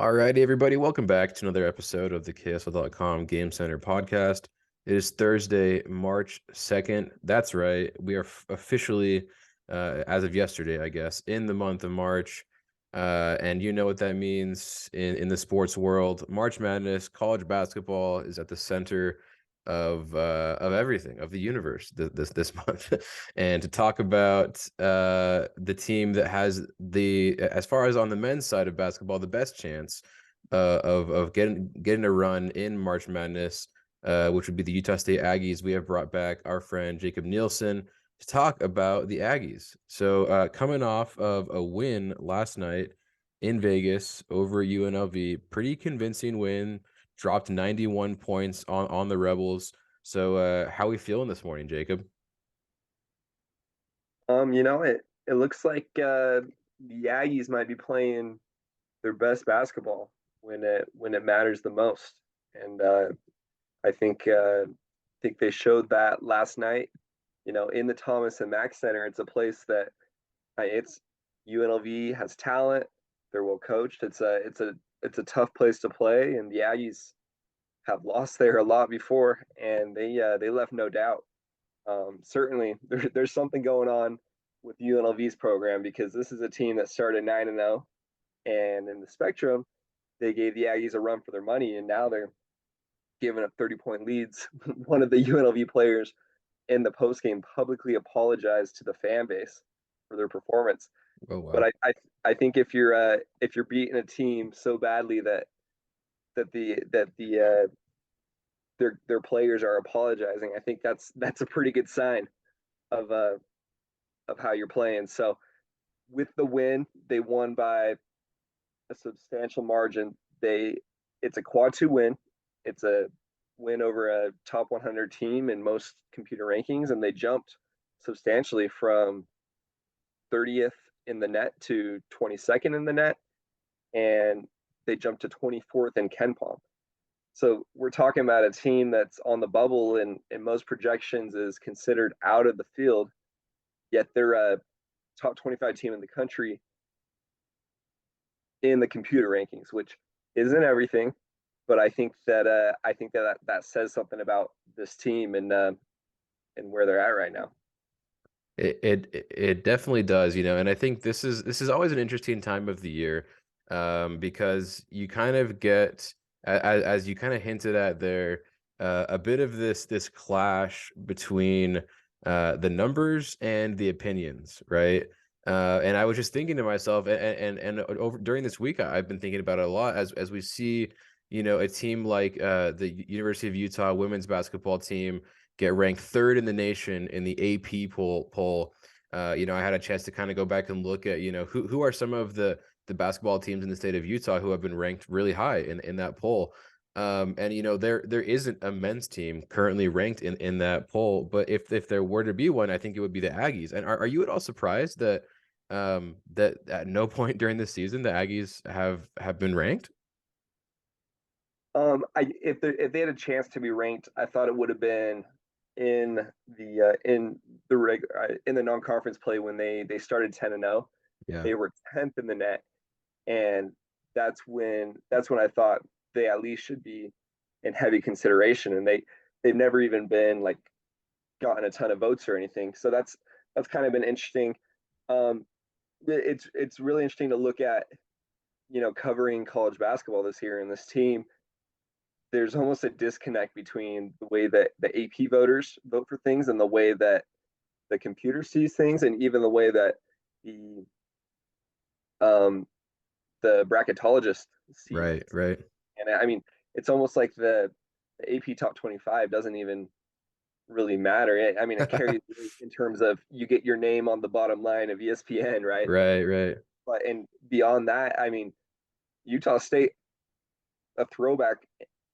All righty, everybody. Welcome back to another episode of the KSL.com Game Center podcast. It is Thursday, March 2nd. That's right. We are officially, as of yesterday, I guess, in the month of March. And you know what that means in the sports world. March Madness, college basketball is at the center of everything, of the universe this month. And to talk about the team that has as far as on the men's side of basketball, the best chance of getting a run in March Madness, which would be the Utah State Aggies. We have brought back our friend Jacob Nielson to talk about the Aggies. So coming off of a win last night in Vegas over UNLV, pretty convincing win, dropped 91 points on the Rebels. So how we feeling this morning, Jacob? It looks like the Aggies might be playing their best basketball when it matters the most, and I think they showed that last night. In the Thomas and Mack Center, it's a place that it's UNLV has talent. They're well coached. It's a tough place to play, and the Aggies have lost there a lot before, and they left no doubt. Certainly, there's something going on with UNLV's program because this is a team that started 9-0, and in the Spectrum, they gave the Aggies a run for their money, and now they're giving up 30-point leads. One of the UNLV players in the postgame publicly apologized to the fan base for their performance. Oh But wow. I think if you're beating a team so badly that their players are apologizing, I think that's a pretty good sign of how you're playing. So with the win, they won by a substantial margin. It's a quad two win. It's a win over a top 100 team in most computer rankings, and they jumped substantially from 30th in the net to 22nd in the net, and they jumped to 24th in KenPom. So we're talking about a team that's on the bubble and in most projections is considered out of the field, yet they're a top 25 team in the country in the computer rankings, which isn't everything, but I think that says something about this team and where they're at right now. It definitely does, and I think this is always an interesting time of the year, because you kind of get, as you kind of hinted at there, a bit of this clash between the numbers and the opinions, right? And I was just thinking to myself, and over during this week, I've been thinking about it a lot as we see, a team like the University of Utah women's basketball team get ranked third in the nation in the AP poll. I had a chance to kind of go back and look at, who are some of the basketball teams in the state of Utah who have been ranked really high in that poll. And there isn't a men's team currently ranked in that poll, but if there were to be one, I think it would be the Aggies. And are you at all surprised that at no point during this season the Aggies have been ranked? If they had a chance to be ranked, I thought it would have been in the non-conference play when they started 10-0. Yeah. They were 10th in the net, and that's when I thought they at least should be in heavy consideration, and they've never even been like gotten a ton of votes or anything. So that's kind of been interesting. Um, it's really interesting to look at, covering college basketball this year and this team. There's almost a disconnect between the way that the AP voters vote for things and the way that the computer sees things, and even the way that the um, the bracketologist sees Right, it. right. And I mean, it's almost like the AP top 25 doesn't even really matter. I mean, it carries weight in terms of you get your name on the bottom line of ESPN, right? Right, right. But and beyond that, I mean, Utah State, a throwback.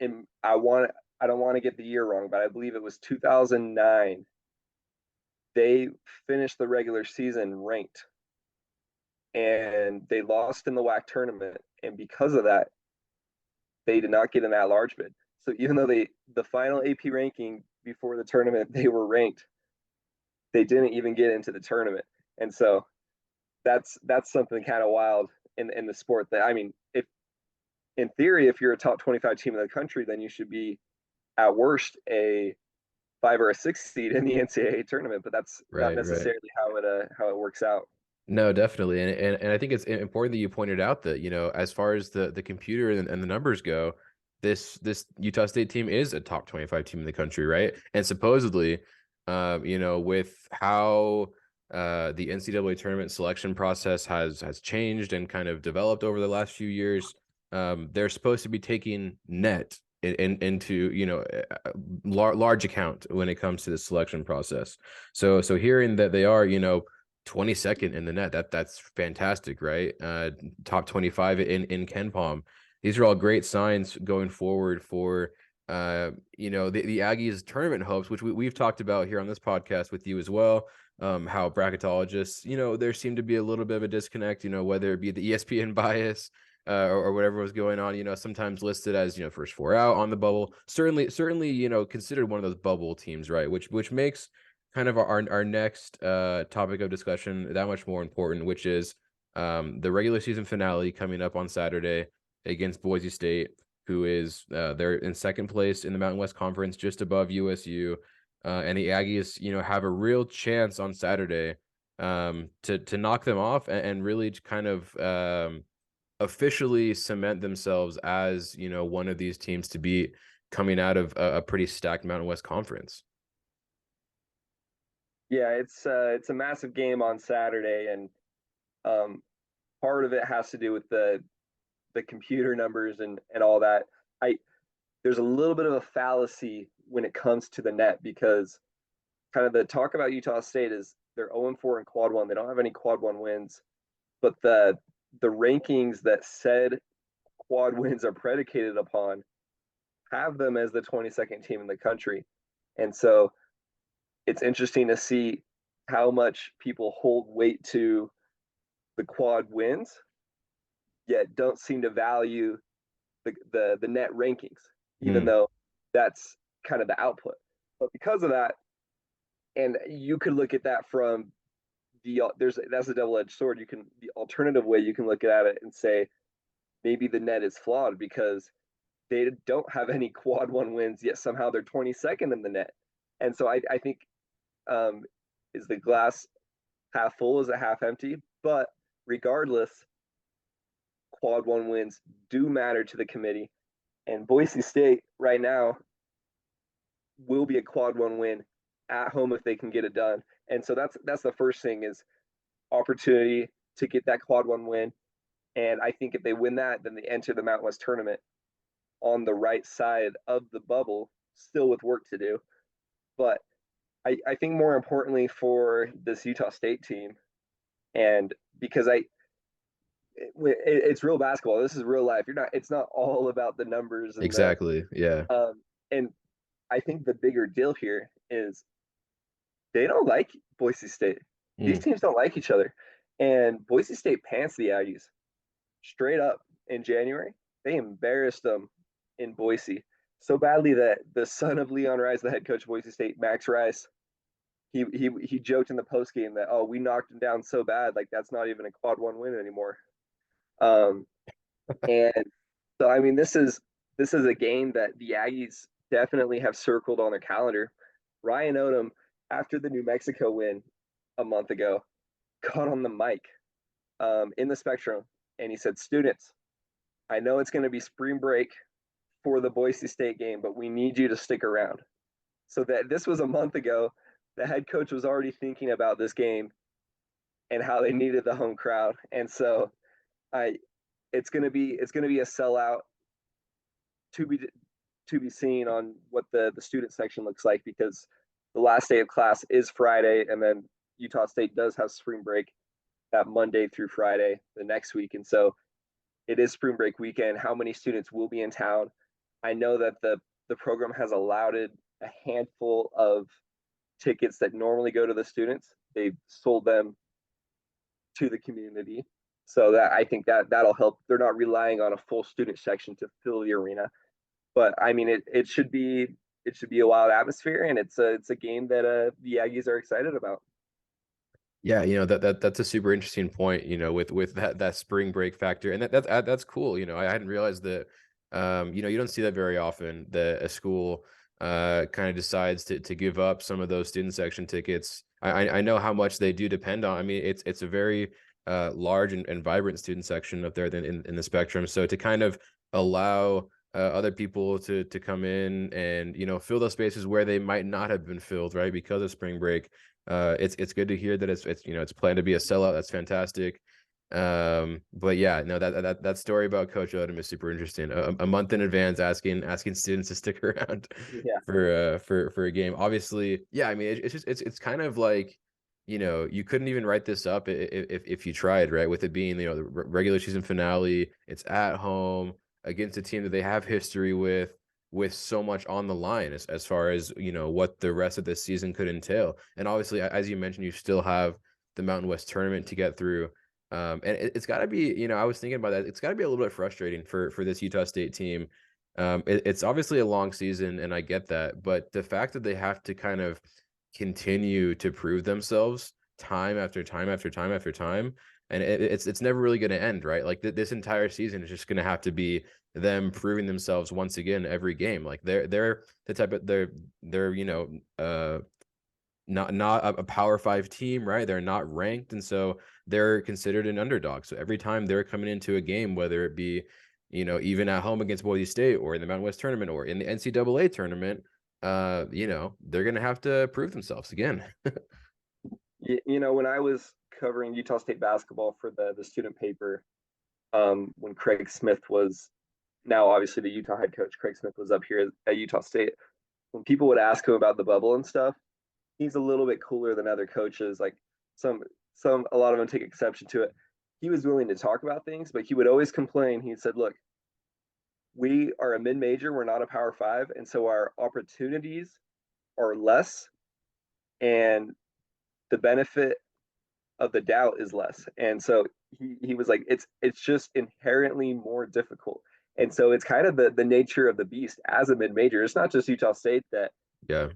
And I don't want to get the year wrong, but I believe it was 2009. They finished the regular season ranked, and they lost in the WAC tournament, and because of that, they did not get an at-large bid. So even though the final AP ranking before the tournament they were ranked, they didn't even get into the tournament. And so that's something kind of wild in the sport. That I mean, in theory, if you're a top 25 team in the country, then you should be at worst a 5 or a 6 seed in the NCAA tournament. But that's not Right, right. necessarily how it works out. No, definitely. And I think it's important that you pointed out that, as far as the computer and the numbers go, this Utah State team is a top 25 team in the country, right? And supposedly, with how the NCAA tournament selection process has changed and kind of developed over the last few years, they're supposed to be taking net into large account when it comes to the selection process. So hearing that they are 22nd in the net. That's fantastic, right? Top 25 in KenPom. These are all great signs going forward for the Aggies tournament hopes, which we've talked about here on this podcast with you as well. How bracketologists, there seemed to be a little bit of a disconnect, whether it be the ESPN bias or whatever was going on, sometimes listed as, first four out on the bubble. Certainly, considered one of those bubble teams, right? Which makes kind of our next topic of discussion that much more important, which is the regular season finale coming up on Saturday against Boise State, who is they're in second place in the Mountain West Conference, just above USU. And the Aggies, have a real chance on Saturday to knock them off and really kind of officially cement themselves as, one of these teams to beat coming out of a pretty stacked Mountain West Conference. Yeah, it's a massive game on Saturday, and part of it has to do with the computer numbers and all that. I There's a little bit of a fallacy when it comes to the net, because kind of the talk about Utah State is they're 0-4 in quad one. They don't have any quad one wins, but the rankings that said quad wins are predicated upon have them as the 22nd team in the country. And so it's interesting to see how much people hold weight to the quad wins, yet don't seem to value the net rankings, even Mm, though that's kind of the output. But because of that, and you could look at that from that's a double edged sword. The alternative way you can look at it and say maybe the net is flawed because they don't have any quad one wins, yet somehow they're 22nd in the net. And so I think um, is the glass half full, is it half empty? But regardless, quad one wins do matter to the committee. And Boise State right now will be a quad one win at home if they can get it done. And so that's the first thing, is opportunity to get that quad one win. And I think if they win that, then they enter the Mountain West tournament on the right side of the bubble, still with work to do. But I think more importantly for this Utah State team, and because it's real basketball. This is real life. It's not all about the numbers and the exactly. Yeah. and I think the bigger deal here is they don't like Boise State. These Mm. teams don't like each other, and Boise State pants the Aggies straight up in January. They embarrassed them in Boise so badly that the son of Leon Rice, the head coach of Boise State, Max Rice, he joked in the post game that, oh, we knocked him down so bad, like that's not even a quad one win anymore. Um, and so I mean, this is a game that the Aggies definitely have circled on their calendar. Ryan Odom, after the New Mexico win a month ago, got on the mic in the Spectrum, and he said, "Students, I know it's going to be spring break for the Boise State game, but we need you to stick around." So that this was a month ago. The head coach was already thinking about this game and how they needed the home crowd. And so I it's gonna be a sellout, to be seen on what the student section looks like, because the last day of class is Friday, and then Utah State does have spring break that Monday through Friday the next week. And so it is spring break weekend. How many students will be in town? I know that the program has allowed a handful of tickets that normally go to the students. They've sold them to the community. So that I think that'll help. They're not relying on a full student section to fill the arena. But I mean, it should be a wild atmosphere, and it's a game that the Aggies are excited about. Yeah, that's a super interesting point, with that spring break factor. And that's cool. I hadn't realized that you don't see that very often, that a school kind of decides to give up some of those student section tickets. I know how much they do depend on. I mean, it's a very large and vibrant student section up there in the Spectrum. So to kind of allow other people to come in and fill those spaces where they might not have been filled, right, because of spring break. It's good to hear that it's planned to be a sellout. That's fantastic. But yeah, no, that story about Coach Odom is super interesting. A month in advance, asking students to stick around Yeah. for a game. Obviously, yeah. I mean, it's just it's kind of like, you couldn't even write this up if you tried, right? With it being the regular season finale, it's at home against a team that they have history with so much on the line as far as what the rest of this season could entail. And obviously, as you mentioned, you still have the Mountain West tournament to get through. And it's got to be, I was thinking about that. It's got to be a little bit frustrating for this Utah State team. It's obviously a long season, and I get that, but the fact that they have to kind of continue to prove themselves time after time after time after time, and it's never really going to end, right? Like this entire season is just going to have to be them proving themselves once again every game. Like they're the type of they're not a Power Five team, right? They're not ranked, and so they're considered an underdog. So every time they're coming into a game, whether it be even at home against Boise State or in the Mountain West tournament or in the NCAA tournament, they're gonna have to prove themselves again. When I was covering Utah State basketball for the student paper, when Craig Smith was, now obviously the Utah head coach, Craig Smith was up here at Utah State. When people would ask him about the bubble and stuff, he's a little bit cooler than other coaches. Like some a lot of them take exception to it. He was willing to talk about things, but he would always complain. He said, "Look, we are a mid major. We're not a Power Five, and so our opportunities are less, and the benefit of the doubt is less." And so he was like, it's just inherently more difficult. And so it's kind of the nature of the beast as a mid major. It's not just Utah State that Yeah.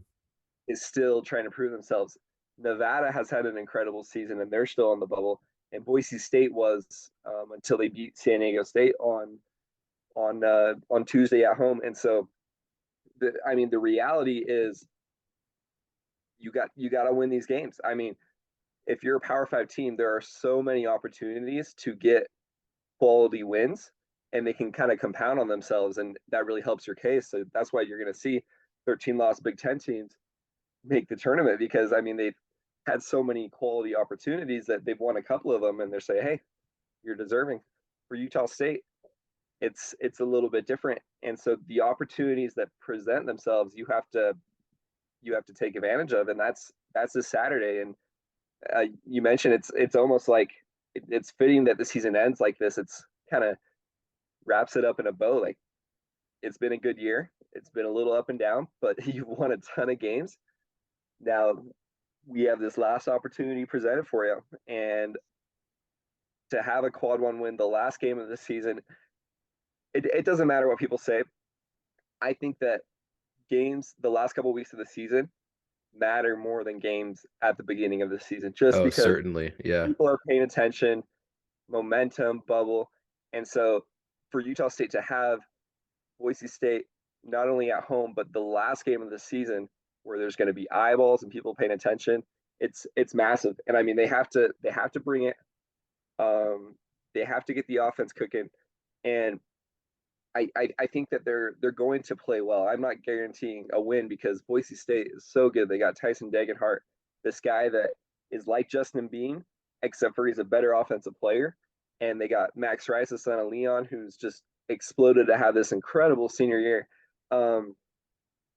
is still trying to prove themselves. Nevada has had an incredible season and they're still on the bubble. And Boise State was, until they beat San Diego State on Tuesday at home. And so, the reality is you got to win these games. I mean, if you're a Power Five team, there are so many opportunities to get quality wins, and they can kind of compound on themselves, and that really helps your case. So that's why you're going to see 13 lost Big Ten teams make the tournament, because they've had so many quality opportunities that they've won a couple of them, and they're saying, "Hey, you're deserving." For Utah State, it's a little bit different, and so the opportunities that present themselves, you have to take advantage of, and that's this Saturday. And you mentioned it's almost like it's fitting that the season ends like this. It's kind of wraps it up in a bow. Like, it's been a good year. It's been a little up and down, but you've won a ton of games. Now we have this last opportunity presented for you, and to have a quad one win the last game of the season, it doesn't matter what people say. I think that games the last couple of weeks of the season matter more than games at the beginning of the season, just Oh, because certainly. Yeah. people are paying attention, momentum, bubble. And so for Utah State to have Boise State not only at home, but the last game of the season where there's going to be eyeballs and people paying attention, it's massive. And they have to bring it. They have to get the offense cooking, and I think that they're going to play well. I'm not guaranteeing a win because Boise State is so good. They got Tyson Degenhart, this guy that is like Justin Bean, except for he's a better offensive player. And they got Max Rice, the son of Leon, who's just exploded to have this incredible senior year. Um,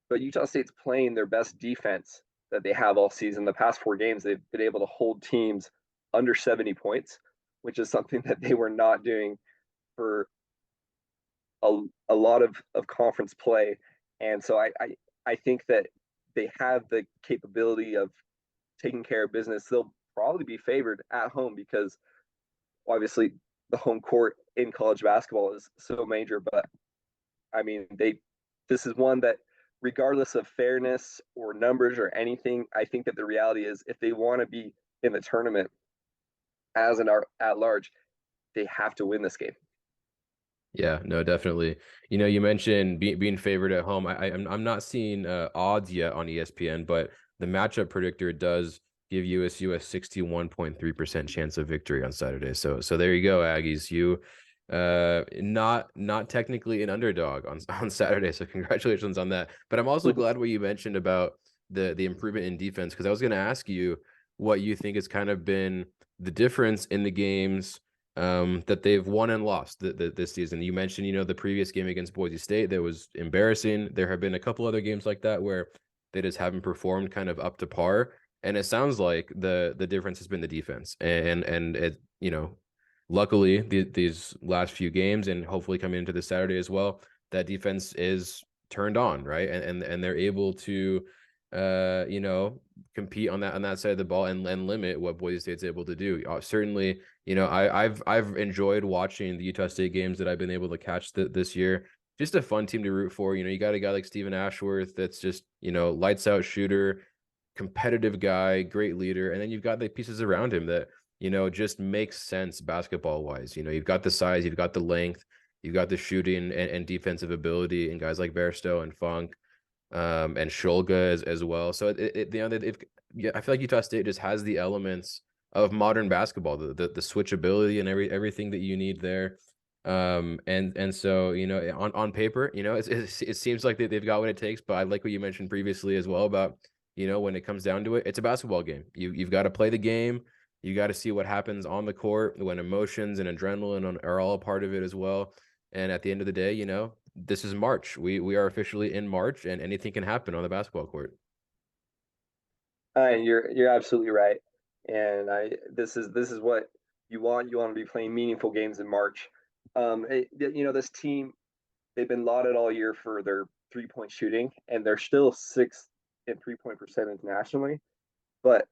but Utah State's playing their best defense that they have all season. The past 4 games, they've been able to hold teams under 70 points, which is something that they were not doing for a lot of conference play. And so I think that they have the capability of taking care of business. They'll probably be favored at home because obviously the home court in college basketball is so major. But this is one that, regardless of fairness or numbers or anything, I think that the reality is if they want to be in the tournament as an at large, they have to win this game. Yeah, no, definitely. You mentioned being favored at home. I'm not seeing odds yet on ESPN, but the matchup predictor does give USU a 61.3% chance of victory on Saturday. So there you go, Aggies. You not technically an underdog on Saturday. So congratulations on that. But I'm also glad what you mentioned about the improvement in defense, because I was going to ask you what you think has kind of been the difference in the games that they've won and lost this season. You mentioned, the previous game against Boise State that was embarrassing. There have been a couple other games like that where they just haven't performed kind of up to par. And it sounds like the difference has been the defense. And it, luckily these last few games and hopefully coming into this Saturday as well, that defense is turned on, right? And they're able to compete on that side of the ball and limit what Boise State's able to do. Certainly, I've enjoyed watching the Utah State games that I've been able to catch this year. Just a fun team to root for. You got a guy like Stephen Ashworth that's just, lights out shooter, competitive guy, great leader. And then you've got the pieces around him that, just makes sense basketball wise. You've got the size, you've got the length, you've got the shooting and defensive ability, and guys like Bairstow and Funk and Shulga as well. So yeah, I feel like Utah State just has the elements of modern basketball, the switchability and everything that you need there. And so on paper, it seems like they've got what it takes. But I like what you mentioned previously as well about when it comes down to it, it's a basketball game. You've got to play the game. You got to see what happens on the court when emotions and adrenaline are all a part of it as well. And at the end of the day, this is March. We are officially in March, and anything can happen on the basketball court. You're absolutely right, and this is what you want. You want to be playing meaningful games in March. This team, they've been lauded all year for their 3-point shooting, and they're still sixth in 3-point percentage nationally. But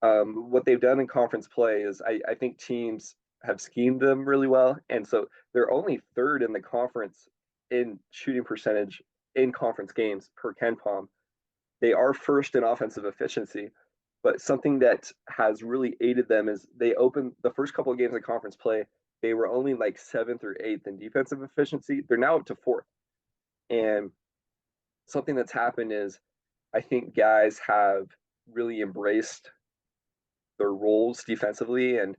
what they've done in conference play is I think teams have schemed them really well, and so they're only third in the conference in shooting percentage in conference games per KenPom. They are first in offensive efficiency, but something that has really aided them is they opened the first couple of games of conference play. They were only like seventh or eighth in defensive efficiency. They're now up to fourth. And something that's happened is I think guys have really embraced their roles defensively. And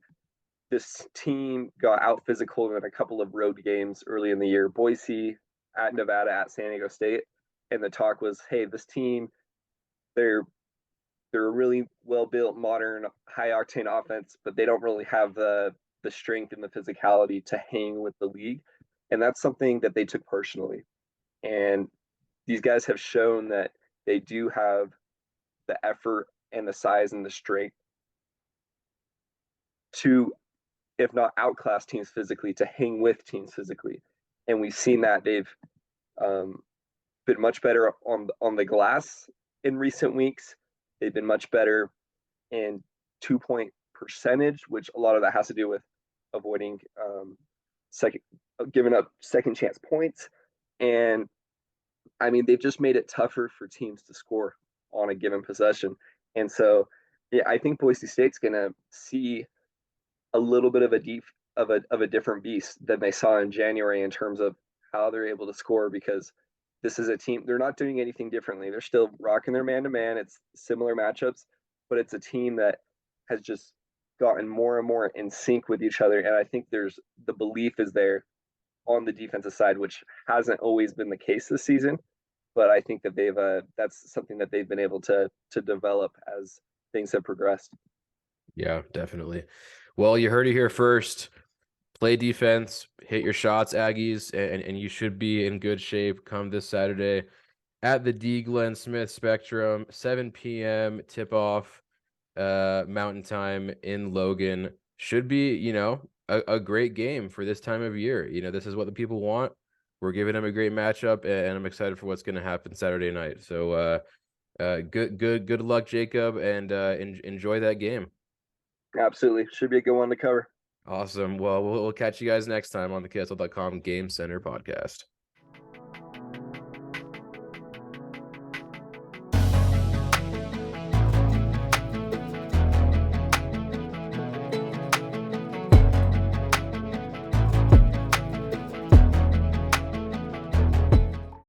this team got out physical in a couple of road games early in the year. Boise, at Nevada, at San Diego State. And the talk was, hey, this team, they're a really well built, modern, high octane offense, but they don't really have the strength and the physicality to hang with the league. And that's something that they took personally. And these guys have shown that they do have the effort and the size and the strength to, if not outclass teams physically, to hang with teams physically. And we've seen that they've been much better on the glass in recent weeks. They've been much better in 2-point percentage, which a lot of that has to do with avoiding giving up second chance points. And I mean, they've just made it tougher for teams to score on a given possession. And so, yeah, I think Boise State's going to see a little bit of a different beast than they saw in January in terms of how they're able to score, because this is a team, they're not doing anything differently. They're still rocking their man-to-man. It's similar matchups, but it's a team that has just gotten more and more in sync with each other. And I think there's the belief is there on the defensive side, which hasn't always been the case this season. But I think that that's something that they've been able to develop as things have progressed. Yeah, definitely. Well, you heard it here first. Play defense, hit your shots, Aggies, and you should be in good shape come this Saturday at the D. Glenn Smith Spectrum, 7 p.m. tip-off Mountain Time in Logan. Should be, a great game for this time of year. This is what the people want. We're giving them a great matchup, and I'm excited for what's going to happen Saturday night. So good luck, Jacob, and enjoy that game. Absolutely. Should be a good one to cover. Awesome. Well, we'll catch you guys next time on the KSL.com Game Center podcast.